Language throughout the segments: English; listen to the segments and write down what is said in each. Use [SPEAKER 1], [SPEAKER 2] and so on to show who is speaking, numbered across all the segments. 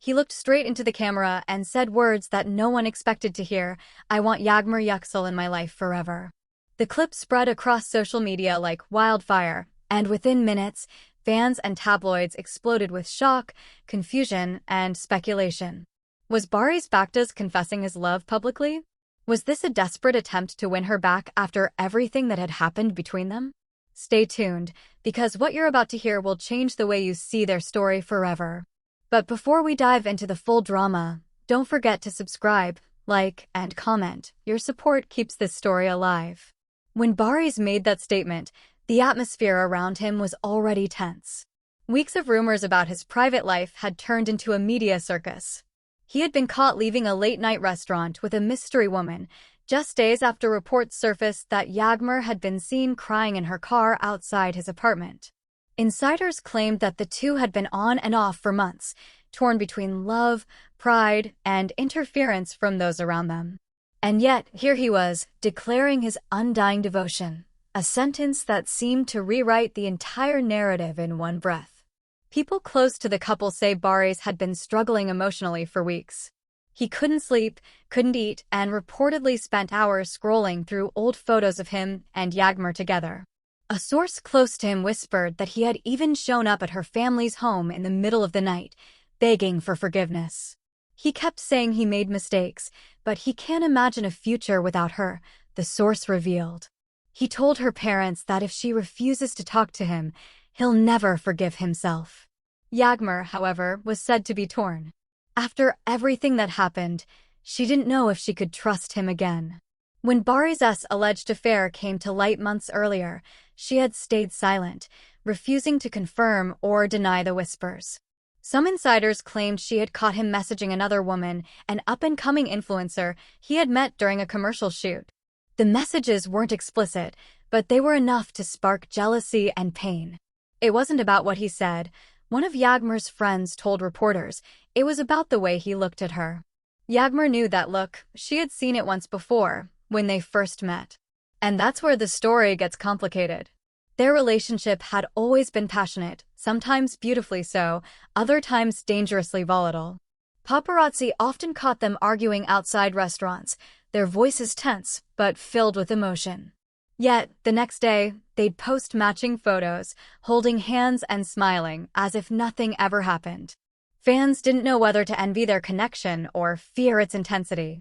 [SPEAKER 1] He looked straight into the camera and said words that no one expected to hear. "I want Yağmur Yüksel in my life forever." The clip spread across social media like wildfire, and within minutes, fans and tabloids exploded with shock, confusion, and speculation. Was Barış Baktaş confessing his love publicly? Was this a desperate attempt to win her back after everything that had happened between them? Stay tuned, because what you're about to hear will change the way you see their story forever. But before we dive into the full drama, don't forget to subscribe, like, and comment. Your support keeps this story alive. When Barış made that statement, the atmosphere around him was already tense. Weeks of rumors about his private life had turned into a media circus. He had been caught leaving a late-night restaurant with a mystery woman, just days after reports surfaced that Yağmur had been seen crying in her car outside his apartment. Insiders claimed that the two had been on and off for months, torn between love, pride, and interference from those around them. And yet, here he was, declaring his undying devotion, a sentence that seemed to rewrite the entire narrative in one breath. People close to the couple say Barış had been struggling emotionally for weeks. He couldn't sleep, couldn't eat, and reportedly spent hours scrolling through old photos of him and Yağmur together. A source close to him whispered that he had even shown up at her family's home in the middle of the night, begging for forgiveness. He kept saying he made mistakes, but he can't imagine a future without her, the source revealed. He told her parents that if she refuses to talk to him, he'll never forgive himself. Yağmur, however, was said to be torn. After everything that happened, she didn't know if she could trust him again. When Barış's alleged affair came to light months earlier, she had stayed silent, refusing to confirm or deny the whispers. Some insiders claimed she had caught him messaging another woman, an up-and-coming influencer he had met during a commercial shoot. The messages weren't explicit, but they were enough to spark jealousy and pain. It wasn't about what he said. One of Yağmur's friends told reporters it was about the way he looked at her. Yağmur knew that look. She had seen it once before, when they first met. And that's where the story gets complicated. Their relationship had always been passionate, sometimes beautifully so, other times dangerously volatile. Paparazzi often caught them arguing outside restaurants, their voices tense but filled with emotion. Yet, the next day, they'd post matching photos, holding hands and smiling as if nothing ever happened. Fans didn't know whether to envy their connection or fear its intensity.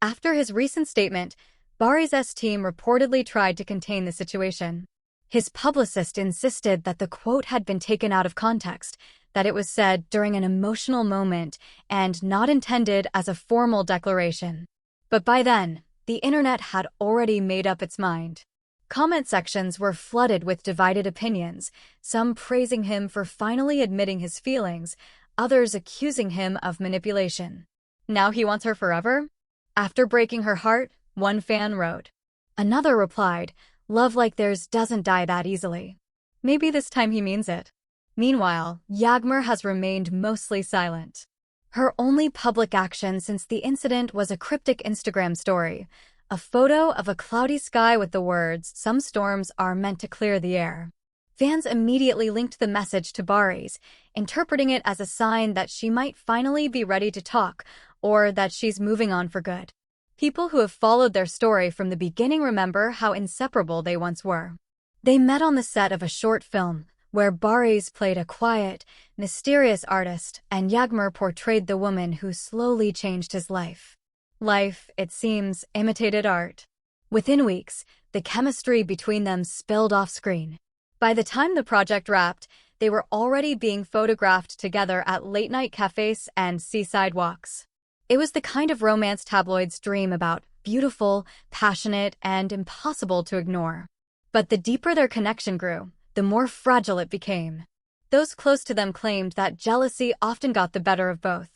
[SPEAKER 1] After his recent statement, Barış's team reportedly tried to contain the situation. His publicist insisted that the quote had been taken out of context, that it was said during an emotional moment and not intended as a formal declaration. But by then, the internet had already made up its mind. Comment sections were flooded with divided opinions, some praising him for finally admitting his feelings, others accusing him of manipulation. Now he wants her forever? After breaking her heart, one fan wrote. Another replied, "Love like theirs doesn't die that easily." Maybe this time he means it. Meanwhile, Yağmur has remained mostly silent. Her only public action since the incident was a cryptic Instagram story, a photo of a cloudy sky with the words, "Some storms are meant to clear the air." Fans immediately linked the message to Barış, interpreting it as a sign that she might finally be ready to talk, or that she's moving on for good. People who have followed their story from the beginning remember how inseparable they once were. They met on the set of a short film, where Barış played a quiet, mysterious artist and Yağmur portrayed the woman who slowly changed his life. Life, it seems, imitated art. Within weeks, the chemistry between them spilled off-screen. By the time the project wrapped, they were already being photographed together at late-night cafes and seaside walks. It was the kind of romance tabloids dream about, beautiful, passionate, and impossible to ignore. But the deeper their connection grew, the more fragile it became. Those close to them claimed that jealousy often got the better of both.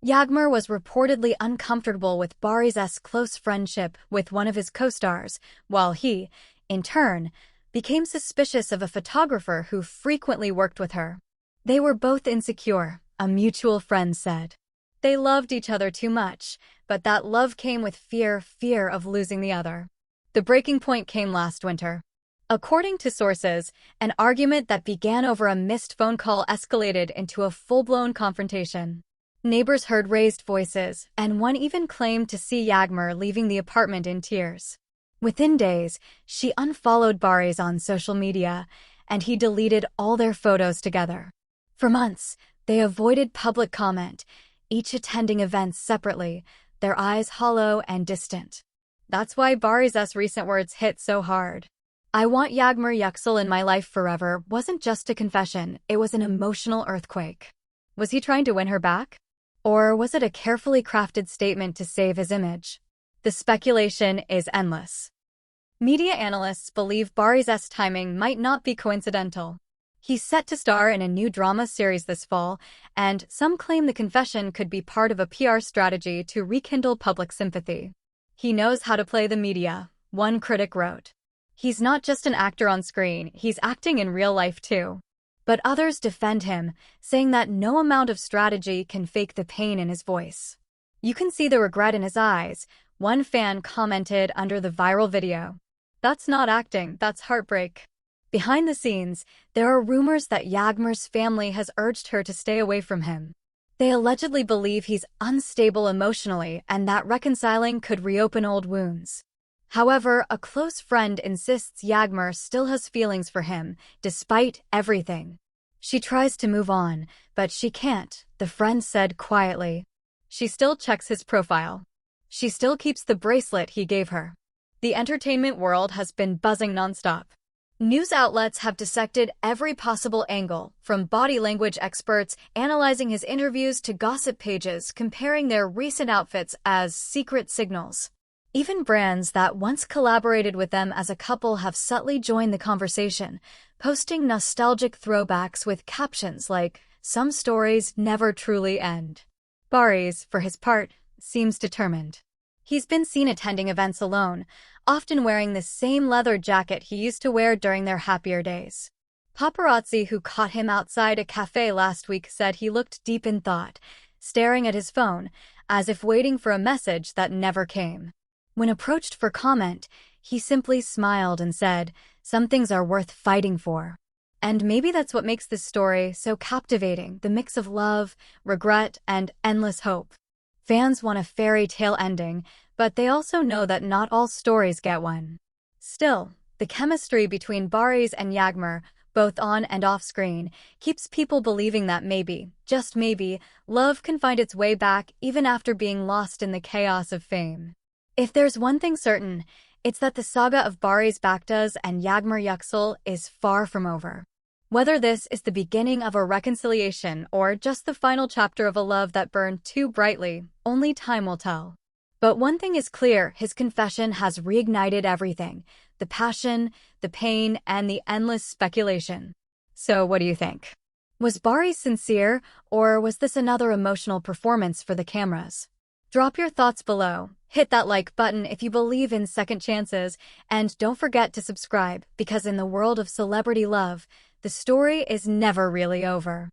[SPEAKER 1] Yağmur was reportedly uncomfortable with Barış's close friendship with one of his co-stars, while he, in turn, became suspicious of a photographer who frequently worked with her. They were both insecure, a mutual friend said. They loved each other too much, but that love came with fear of losing the other. The breaking point came last winter. According to sources, an argument that began over a missed phone call escalated into a full-blown confrontation. Neighbors heard raised voices, and one even claimed to see Yağmur leaving the apartment in tears. Within days, she unfollowed Barış on social media, and he deleted all their photos together. For months, they avoided public comment, each attending events separately, their eyes hollow and distant. That's why Barış's recent words hit so hard. "I want Yağmur Yüksel in my life forever" wasn't just a confession, it was an emotional earthquake. Was he trying to win her back? Or was it a carefully crafted statement to save his image? The speculation is endless. Media analysts believe Barış's timing might not be coincidental. He's set to star in a new drama series this fall, and some claim the confession could be part of a PR strategy to rekindle public sympathy. "He knows how to play the media," one critic wrote. "He's not just an actor on screen, he's acting in real life too." But others defend him, saying that no amount of strategy can fake the pain in his voice. "You can see the regret in his eyes," one fan commented under the viral video. "That's not acting, that's heartbreak." Behind the scenes, there are rumors that Yağmur's family has urged her to stay away from him. They allegedly believe he's unstable emotionally and that reconciling could reopen old wounds. However, a close friend insists Yağmur still has feelings for him, despite everything. "She tries to move on, but she can't," the friend said quietly. "She still checks his profile. She still keeps the bracelet he gave her." The entertainment world has been buzzing nonstop. News outlets have dissected every possible angle, from body language experts analyzing his interviews to gossip pages comparing their recent outfits as secret signals. Even brands that once collaborated with them as a couple have subtly joined the conversation, posting nostalgic throwbacks with captions like, "Some stories never truly end." Barış, for his part, seems determined. He's been seen attending events alone, often wearing the same leather jacket he used to wear during their happier days. Paparazzi who caught him outside a cafe last week said he looked deep in thought, staring at his phone, as if waiting for a message that never came. When approached for comment, he simply smiled and said, "Some things are worth fighting for." And maybe that's what makes this story so captivating, the mix of love, regret, and endless hope. Fans want a fairy tale ending, but they also know that not all stories get one. Still, the chemistry between Barış and Yağmur, both on and off screen, keeps people believing that maybe, just maybe, love can find its way back even after being lost in the chaos of fame. If there's one thing certain, it's that the saga of Barış Baktaş and Yağmur Yüksel is far from over. Whether this is the beginning of a reconciliation or just the final chapter of a love that burned too brightly, only time will tell. But one thing is clear, his confession has reignited everything: the passion, the pain, and the endless speculation. So what do you think? Was Barış sincere, or was this another emotional performance for the cameras? Drop your thoughts below, hit that like button if you believe in second chances, and don't forget to subscribe, because in the world of celebrity love, the story is never really over.